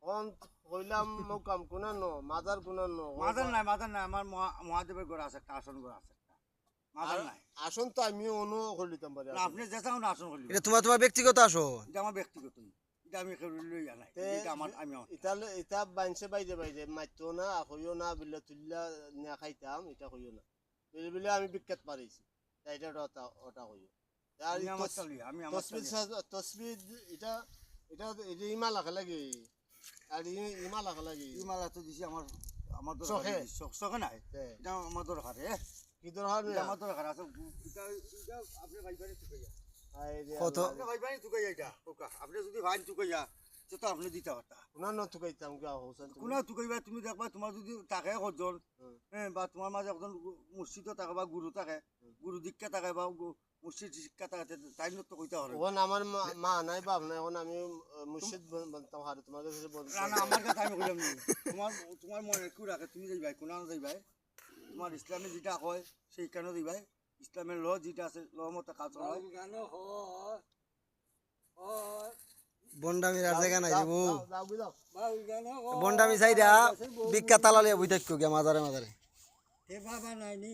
On কইলাম মুকাম কোনানো মাজার কোনানো mother নাই আমার মহাদেবের ঘর আছে একটা আসন ঘর আছে একটা মাদার নাই আসন তো আমি অনু করিতাম পারি না আপনি যে চাও না আসন করলি এটা তোমার ব্যক্তিগত আসো। এটা আমার ব্যক্তিগত এটা আমি কেউ লই নাই এটা আমার আমি ইতালে ইতা বাইনছে বাইরে বাইরে মাইতো না কইও না বিল্লা তুল্লা না খাইতাম এটা কইও না বিলে বিলে আমি বিখ্যাত পারিছি তাই এটা ওটা ওটা কইও আর আমি আমার চালি আমি আমার তসবিদ এটা এটা এটা ইমা লাগা লাগে আর ইমা লাগা লাগে ইমালা তো দিছি আমার আমার চোখে? চোখে নাই হ্যাঁ। এটা আমার দরকার কি দরকার এটা আমার দরকার আছে এটা এটা আপনি ভাইবারে চুকাইয়া কত আপনি ভাইবারে চুকাইয়া এটা ওকা আপনি যদি ভাই চুকাইয়া তো আপনি দিতে পারতা কোনানো তো কইতাম গা হোসেন কোনা চুকাইবা তুমি দেখবা তোমার যদি থাকে একজন হ্যাঁ বা তোমার মাঝে একজন মুর্শিদও থাকে বা গুরু থাকে গুরু দীক্ষা থাকে বা মুর্শিদ শিক্ষা থাকে তাই তো কইতে হবে এখন আমার মা নাই বাপ নাই এখন আমি মুর্শিদ বলতাম হারে তোমার কাছে বলতাম না না আমার কাছে আমি কইলাম নি তোমার তোমার মনে কি রাখে তুমি যাইবাই কোনা যাইবাই তোমার ইসলামে যেটা কয় সেই কেন যাইবাই ইসলামের ল যেটা আছে ল মতো কাজ হয় বন্ডামির আর জায়গা নাই দেবো। যাও যাও বন্ডামি চাইরা বিখ্যাত তালালিয়া বই থাকতো গিয়া মাজারে মাজারে। এ বাবা নাই নি